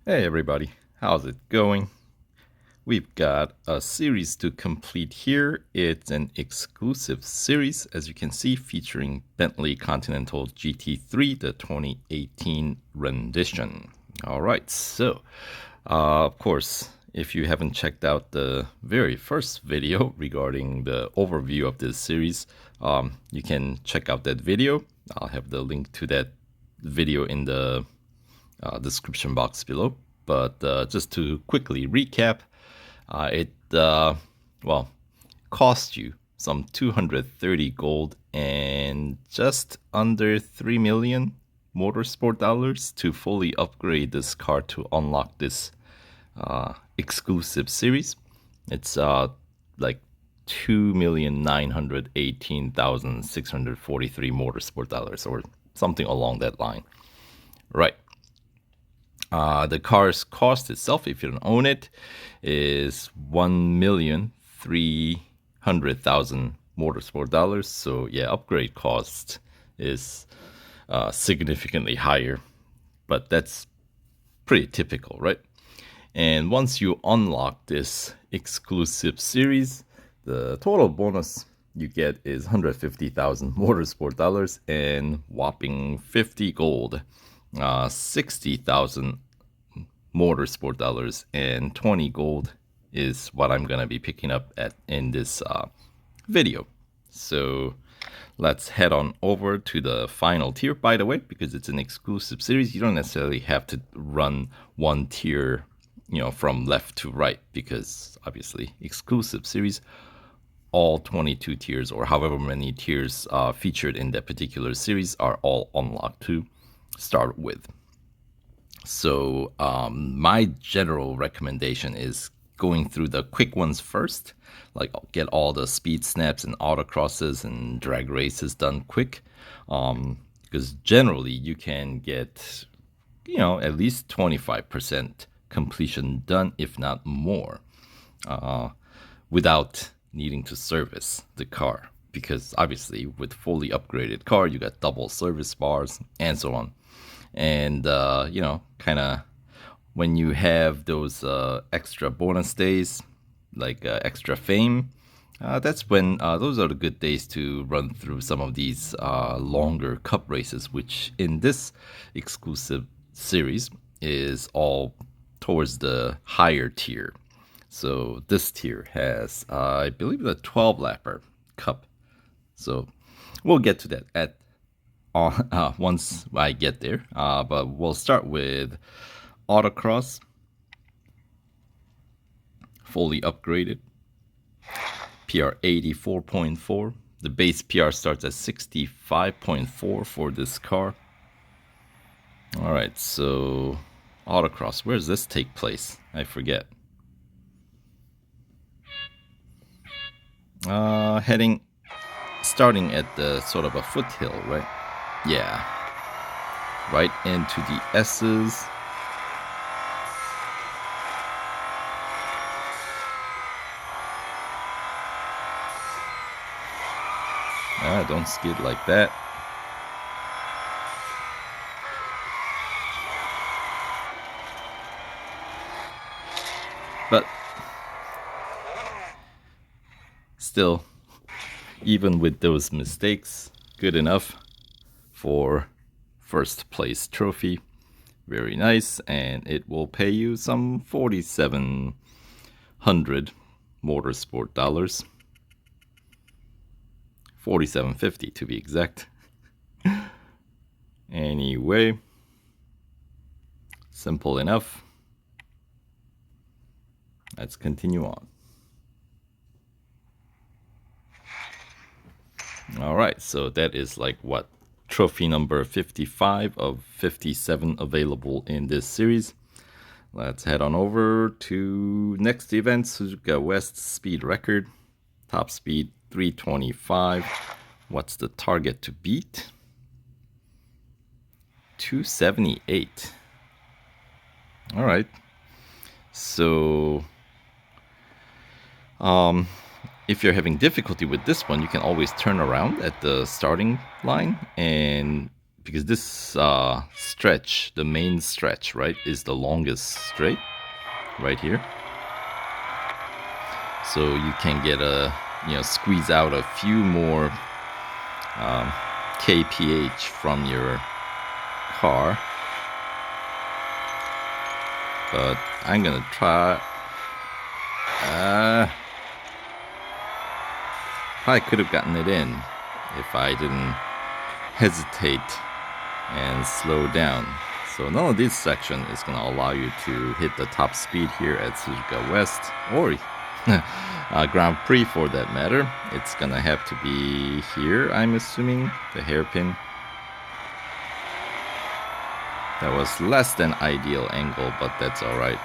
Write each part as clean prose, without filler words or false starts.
Hey everybody, how's it going? We've got a series to complete here. It's an exclusive series, as you can see, featuring Bentley Continental GT3, the 2018 rendition. All right, so of course, if you haven't checked out the very first video regarding the overview of this series, you can check out that video. I'll have the link to that video in the description box below. But just to quickly recap, it well cost you some 230 gold and just under 3 million motorsport dollars to fully upgrade this car to unlock this exclusive series. It's like 2,918,643 motorsport dollars or something along that line. Right. The car's cost itself, if you don't own it, is 1,300,000 motorsport dollars. So yeah, upgrade cost is significantly higher, but that's pretty typical, right? And once you unlock this exclusive series, the total bonus you get is 150,000 motorsport dollars and whopping 50 gold. 60,000 motorsport dollars and 20 gold is what I'm gonna be picking up in this video. So let's head on over to the final tier. By the way, because it's an exclusive series, you don't necessarily have to run one tier, from left to right, because obviously exclusive series, all 22 tiers or however many tiers featured in that particular series are all unlocked to start with. So my general recommendation is going through the quick ones first, like get all the speed snaps and autocrosses and drag races done quick, because generally you can get at least 25% completion done, if not more, without needing to service the car, because obviously with fully upgraded car you got double service bars and so on. And kind of when you have those extra bonus days, like extra fame, that's when those are the good days to run through some of these longer cup races, which in this exclusive series is all towards the higher tier. So this tier has, I believe, the 12 lapper cup. So we'll get to that at once I get there. But we'll start with Autocross, fully upgraded, PR 84.4. The base PR starts at 65.4 for this car. All right, so Autocross, where does this take place? I forget. Starting at the sort of a foothill, right? Yeah. Right into the S's. Don't skid like that. But still, even with those mistakes, good enough for first place trophy. Very nice, and it will pay you some 4,700 motorsport dollars. 4,750 to be exact. Anyway, simple enough. Let's continue on. All right, so that is like what, trophy number 55 of 57 available in this series. Let's head on over to next event, Suzuka West speed record, top speed 325. What's the target to beat? 278. All right. So if you're having difficulty with this one, you can always turn around at the starting line and because this stretch, the main stretch, right, is the longest straight right here. So you can get a, squeeze out a few more kph from your car. But I'm gonna try. Probably could have gotten it in if I didn't hesitate and slow down. So none of this section is gonna allow you to hit the top speed here at Suzuka West or Grand Prix for that matter. It's gonna have to be here, I'm assuming, the hairpin. That was less than ideal angle, but that's alright.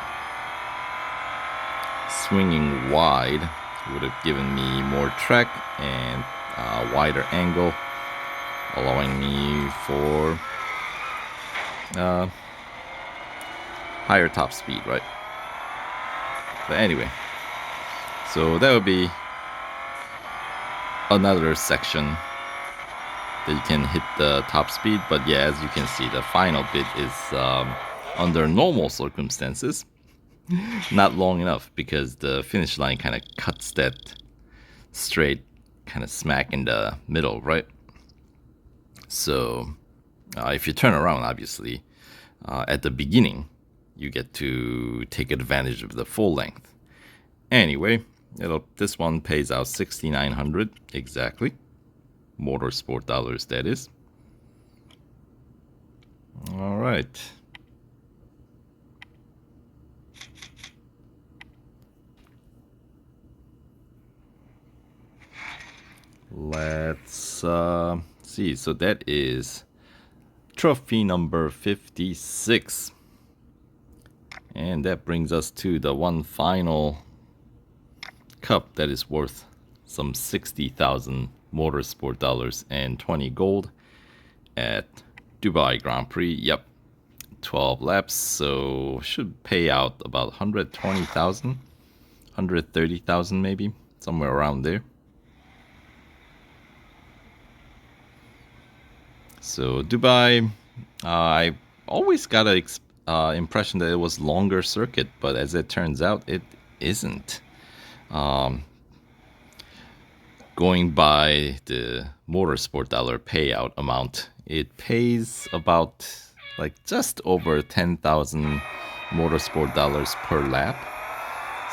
Swinging wide would have given me more track and a wider angle, allowing me for higher top speed, right? But anyway, so that would be another section that you can hit the top speed. But yeah, as you can see, the final bit is under normal circumstances not long enough, because the finish line kind of cuts that straight kind of smack in the middle, right? So if you turn around, obviously at the beginning you get to take advantage of the full length. Anyway, this one pays out 6,900 exactly, motorsport dollars, that is. All right. Let's see. So that is trophy number 56. And that brings us to the one final cup that is worth some 60,000 motorsport dollars and 20 gold at Dubai Grand Prix. Yep, 12 laps, so should pay out about 120,000, 130,000 maybe, somewhere around there. So Dubai, I always got an impression that it was longer circuit, but as it turns out, it isn't. Going by the motorsport dollar payout amount, it pays about like just over 10,000 motorsport dollars per lap.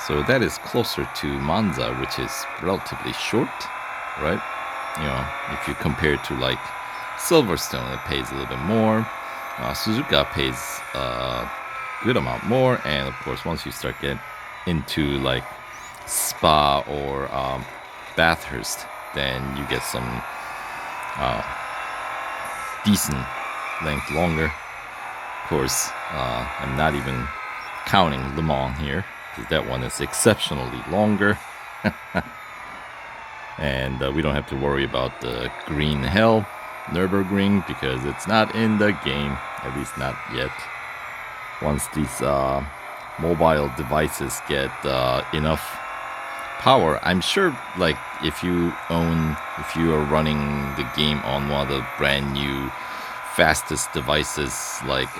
So that is closer to Monza, which is relatively short, right? If you compare to like Silverstone, it pays a little bit more. Suzuka pays a good amount more, and of course, once you start getting into like Spa or Bathurst, then you get some decent length longer. Of course, I'm not even counting Le Mans here, because that one is exceptionally longer. And we don't have to worry about the green hell, Nürburgring, because it's not in the game, at least not yet. Once these mobile devices get enough power, I'm sure, like if you are running the game on one of the brand new fastest devices, like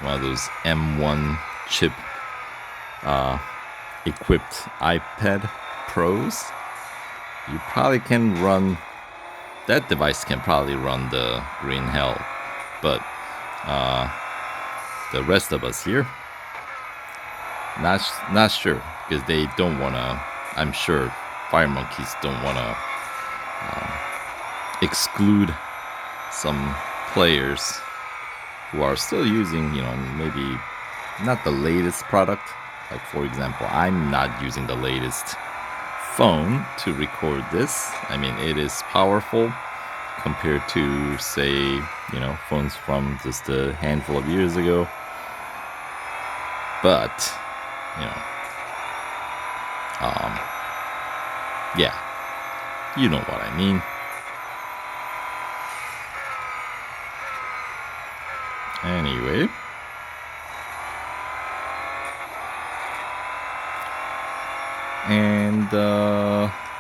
one of those M1 chip equipped iPad Pros, you probably can run, that device can probably run the green hell. But the rest of us here, not sure, because they don't want to, I'm sure Fire Monkeys don't want to exclude some players who are still using, maybe not the latest product. Like, for example, I'm not using the latest phone to record this. I mean, it is powerful compared to, say, phones from just a handful of years ago. But, yeah, you know what I mean. Anyway, and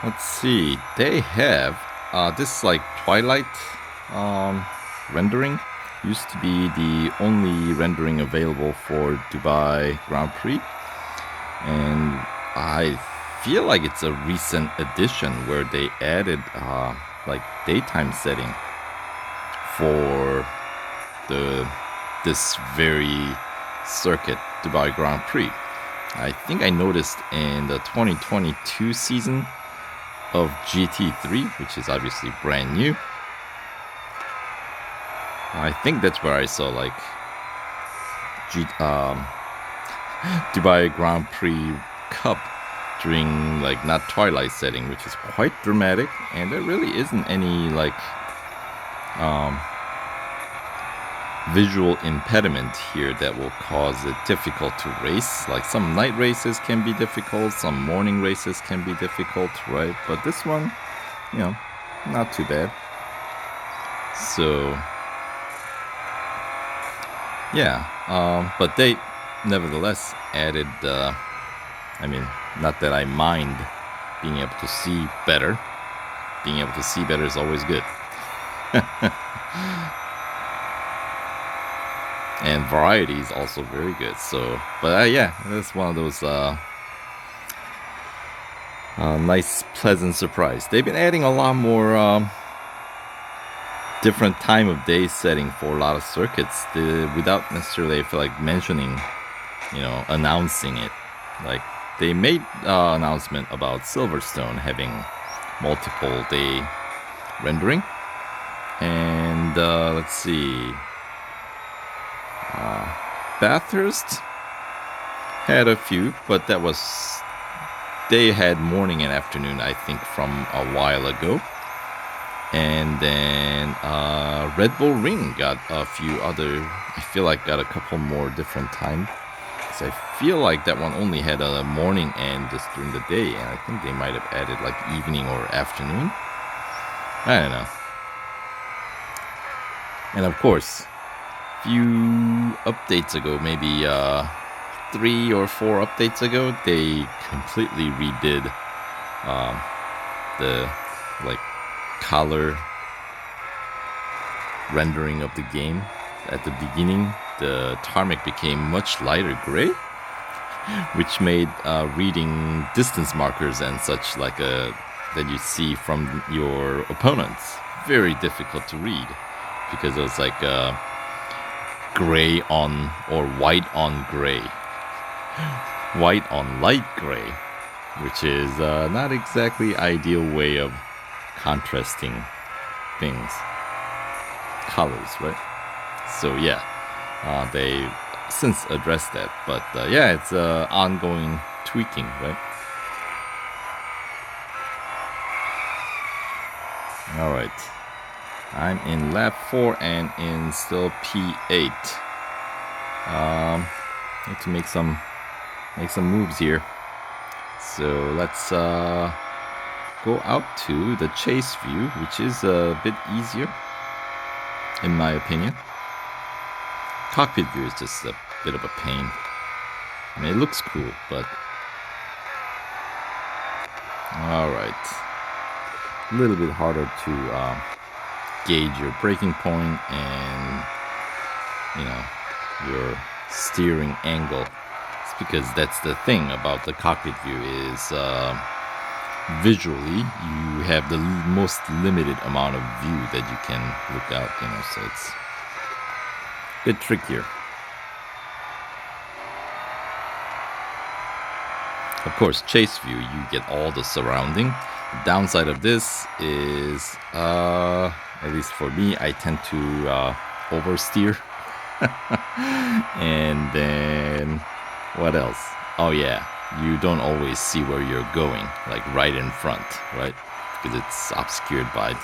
let's see, they have this like Twilight rendering. used to be the only rendering available for Dubai Grand Prix, and I feel like it's a recent addition where they added like daytime setting for this very circuit, Dubai Grand Prix. I think I noticed in the 2022 season of GT3, which is obviously brand new. I think that's where I saw like Dubai Grand Prix Cup during like not twilight setting, which is quite dramatic, and there really isn't any like visual impediment here that will cause it difficult to race. Like some night races can be difficult, some morning races can be difficult, right? But this one, you know, not too bad. So yeah, but they nevertheless added I mean, not that I mind being able to see better. Being able to see better is always good. And variety is also very good. So, but yeah, that's one of those nice, pleasant surprise. They've been adding a lot more different time of day setting for a lot of circuits without necessarily, I feel like, mentioning, you know, announcing it. Like, they made announcement about Silverstone having multiple day rendering. And let's see. Bathurst had a few, but that was, they had morning and afternoon, I think, from a while ago. And then Red Bull Ring got a few other, I feel like got a couple more different time. Because I feel like that one only had a morning and just during the day, and I think they might have added like evening or afternoon. I don't know. And of course, few updates ago, maybe 3 or 4 updates ago, they completely redid the like color rendering of the game. At the beginning, the tarmac became much lighter gray, which made reading distance markers and such like that you see from your opponents very difficult to read, because it was like gray on or white on gray, white on light gray, which is not exactly ideal way of contrasting things, colors, right? So yeah, they since addressed that, but yeah, it's ongoing tweaking, right? All right. I'm in lap 4 and in still P8. Need to make some moves here. So let's go out to the chase view, which is a bit easier, in my opinion. Cockpit view is just a bit of a pain. I mean, it looks cool, but all right, a little bit harder to gauge your braking point and, you know, your steering angle. It's because that's the thing about the cockpit view is visually you have the most limited amount of view that you can look out, you know, so it's a bit trickier. Of course, chase view, you get all the surrounding. The downside of this is at least for me, I tend to oversteer. And then what else? Oh yeah, you don't always see where you're going, like right in front, right? Because it's obscured by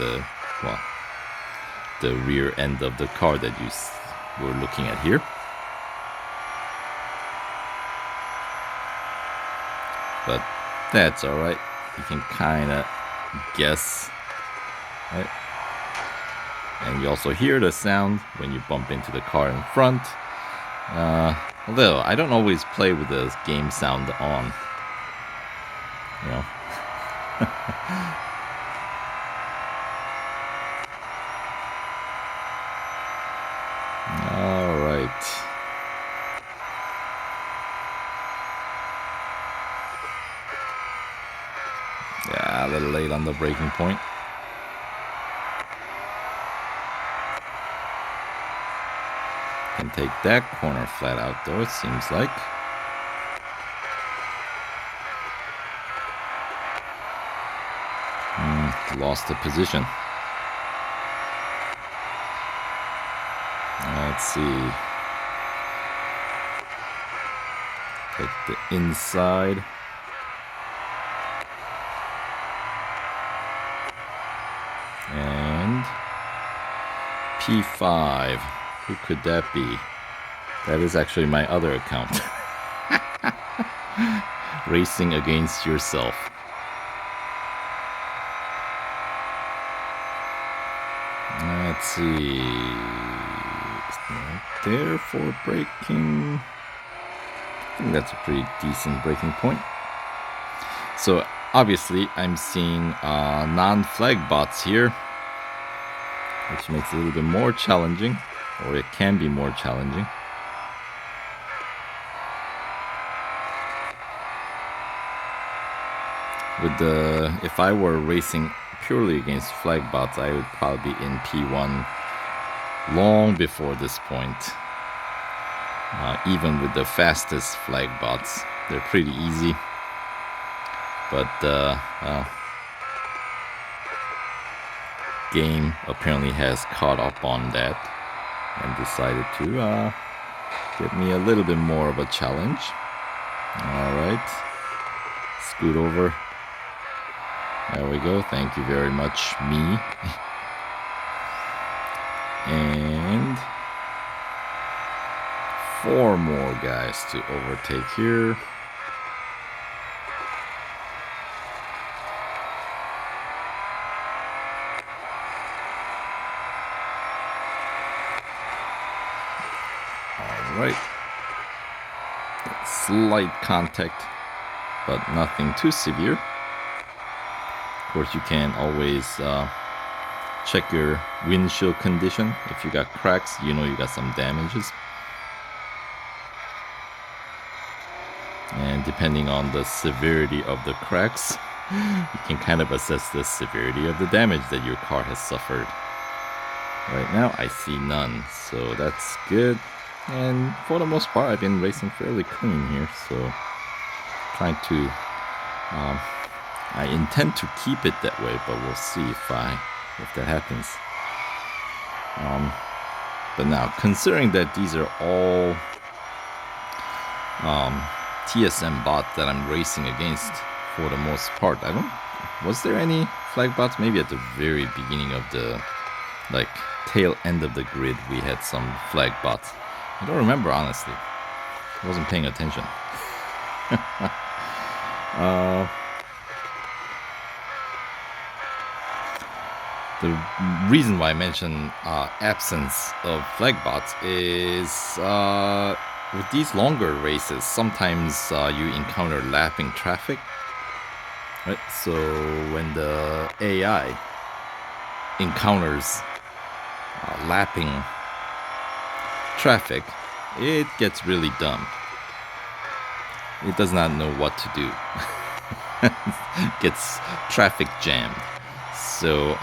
the rear end of the car that you were looking at here. But that's all right. You can kind of guess, right? And you also hear the sound when you bump into the car in front. Although I don't always play with the game sound on, you know. A little late on the braking point. Can take that corner flat out though, it seems like. Lost the position. Let's see. Take the inside. And P5. Who could that be? That is actually my other account. Racing against yourself. Let's see. Right there for braking. I think that's a pretty decent braking point. So obviously I'm seeing non-flag bots here, which makes it a little bit more challenging, or it can be more challenging. If I were racing purely against flag bots, I would probably be in P1 long before this point. Even with the fastest flag bots, they're pretty easy. But game apparently has caught up on that and decided to give me a little bit more of a challenge. Alright, scoot over. There we go, thank you very much, me. And 4 more guys to overtake here. Alright. Slight contact, but nothing too severe. Of course, you can always check your windshield condition. If you got cracks, you know you got some damages. And depending on the severity of the cracks, you can kind of assess the severity of the damage that your car has suffered. Right now, I see none, so that's good. And for the most part, I've been racing fairly clean here, so trying to I intend to keep it that way, but we'll see if that happens. But now, considering that these are all TSM bots that I'm racing against for the most part, was there any flag bots? Maybe at the very beginning of the tail end of the grid we had some flag bots. I don't remember, honestly. I wasn't paying attention. The reason why I mention absence of flag bots is with these longer races, sometimes you encounter lapping traffic. Right? So when the AI encounters lapping traffic, it gets really dumb. It does not know what to do. Gets traffic jammed. So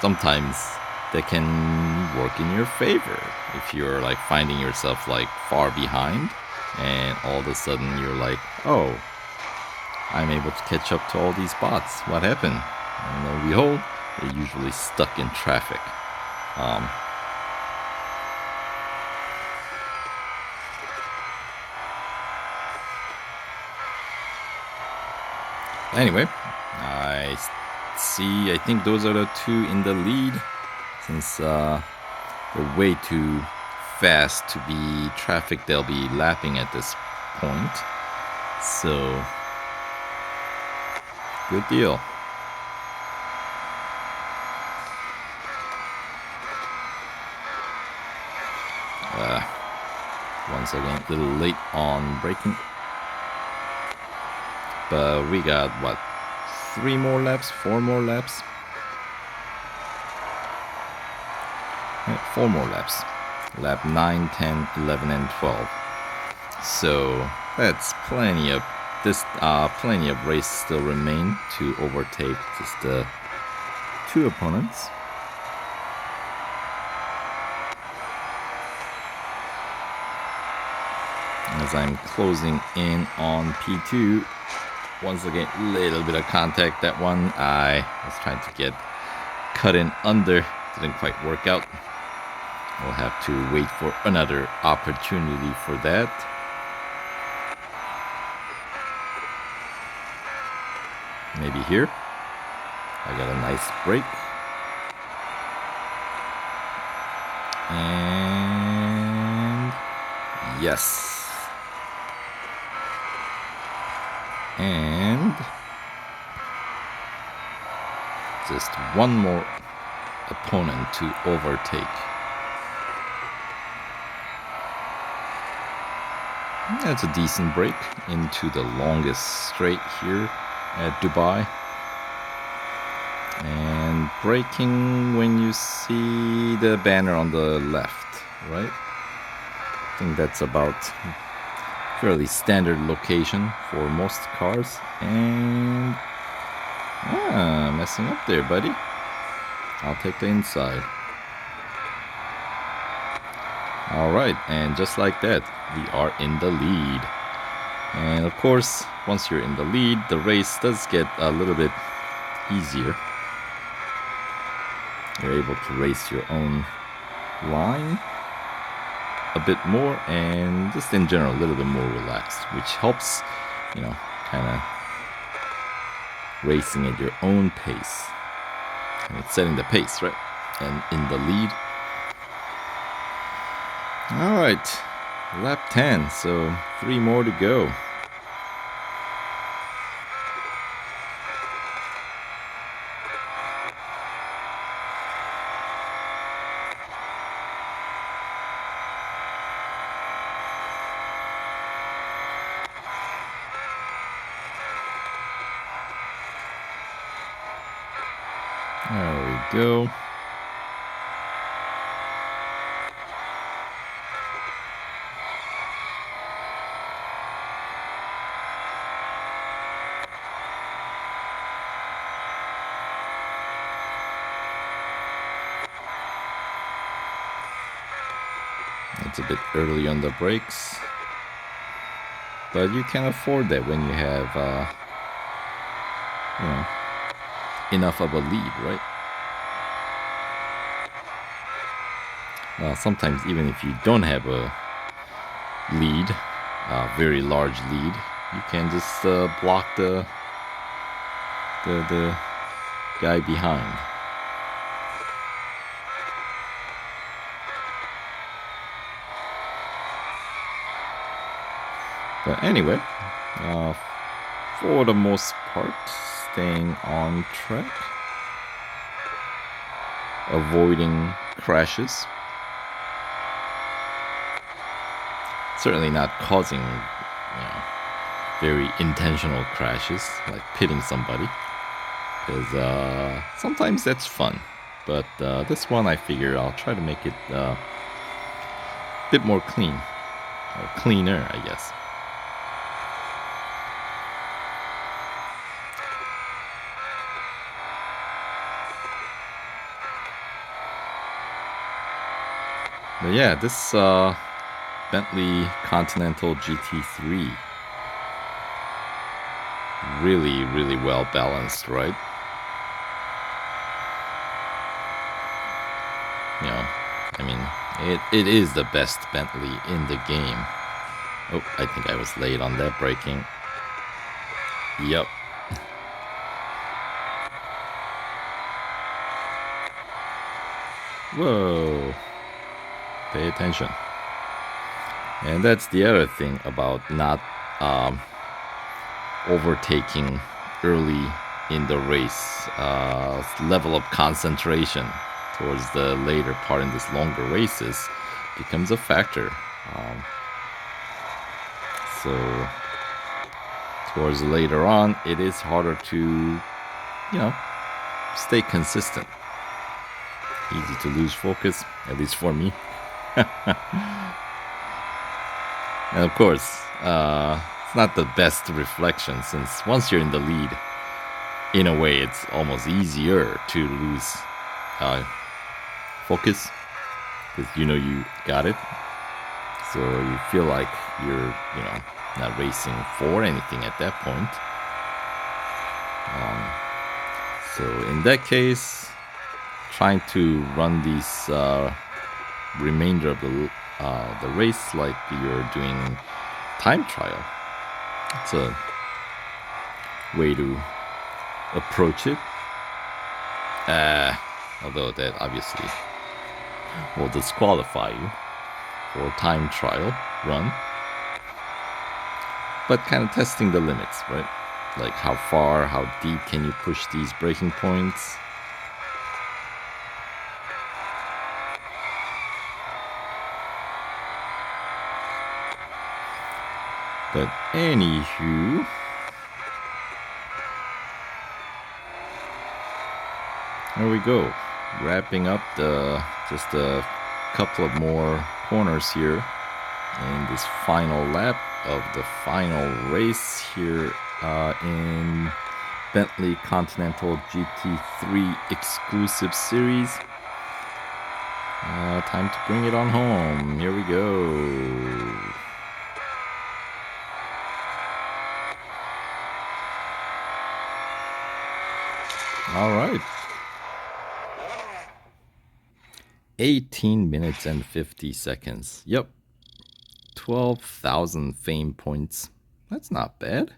sometimes that can work in your favor if you're finding yourself far behind, and all of a sudden you're like, oh, I'm able to catch up to all these bots. What happened? And lo and behold, they're usually stuck in traffic. Anyway, I think those are the 2 in the lead, since they're way too fast to be traffic they'll be lapping at this point. So, good deal. Once again, a little late on braking. But we got, what, 3 more laps, 4 more laps? Yeah, 4 more laps. Lap 9, 10, 11, and 12. So that's plenty of this plenty of race still remain to overtake just the two opponents. As I'm closing in on P2, once again, little bit of contact. That one I was trying to get cut in under, didn't quite work out. We'll have to wait for another opportunity for that. Maybe here. I got a nice break. And yes. And just one more opponent to overtake. That's a decent break into the longest straight here at Dubai. And braking when you see the banner on the left, right? I think that's about fairly standard location for most cars. And messing up there, buddy. I'll take the inside. Alright, and just like that, we are in the lead. And of course, once you're in the lead, the race does get a little bit easier. You're able to race your own line a bit more, and just in general a little bit more relaxed, which helps, you know, kind of racing at your own pace. And it's setting the pace, right? And in the lead. Alright, lap 10, so 3 more to go. There we go. It's a bit early on the brakes, but you can afford that when you have, you know, enough of a lead, right? Sometimes even if you don't have a lead, a very large lead, you can just block the guy behind. But anyway, for the most part, staying on track, avoiding crashes, certainly not causing, you know, very intentional crashes like pitting somebody, because sometimes that's fun, but this one I figure I'll try to make it a bit more clean, or cleaner, I guess. But yeah, this Bentley Continental GT3, really well balanced, right? You know, I mean, it is the best Bentley in the game. Oh, I think I was late on that braking. Yep. Whoa. Pay attention. And that's the other thing about not overtaking early in the race. Level of concentration towards the later part in these longer races becomes a factor. So towards later on, it is harder to, you know, stay consistent. Easy to lose focus, at least for me. And of course, It's not the best reflection, since once you're in the lead, in a way, it's almost easier to lose focus, because you know you got it. So you feel like you're, not racing for anything at that point. So in that case, trying to run these remainder of the race like you're doing time trial. It's a way to approach it. Although that obviously will disqualify you for time trial run. But kind of testing the limits, right? Like how far, how deep can you push these braking points? But anywho, there we go. Wrapping up just a couple of more corners here in this final lap of the final race here in Bentley Continental GT3 exclusive series. Time to bring it on home. Here we go. All right. 18 minutes and 50 seconds. Yep. 12,000 fame points. That's not bad.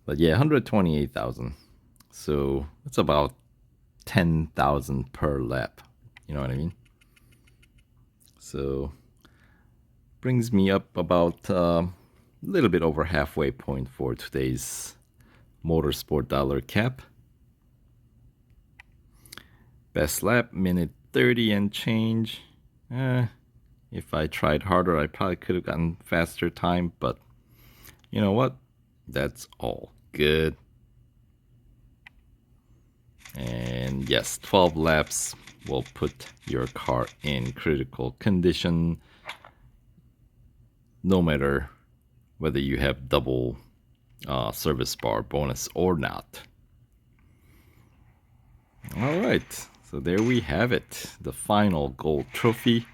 But yeah, 128,000. So it's about 10,000 per lap. You know what I mean? So brings me up about a little bit over halfway point for today's Motorsport Dollar cap. Best lap, minute 30 and change. If I tried harder, I probably could have gotten faster time, but you know what? That's all good. And yes, 12 laps will put your car in critical condition, no matter whether you have double service bar bonus or not. All right. So there we have it. The final gold trophy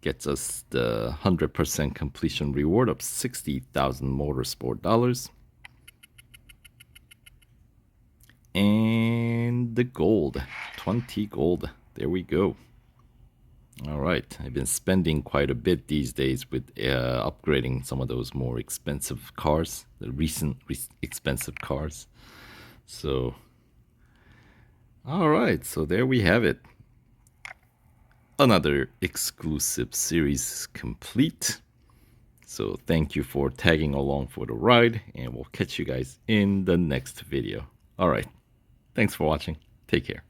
gets us the 100% completion reward of 60,000 motorsport dollars. And the gold, 20 gold. There we go. All right. I've been spending quite a bit these days with upgrading some of those more expensive cars, the recent expensive cars. So all right, so there we have it. Another exclusive series complete. So thank you for tagging along for the ride, and we'll catch you guys in the next video. All right, thanks for watching. Take care.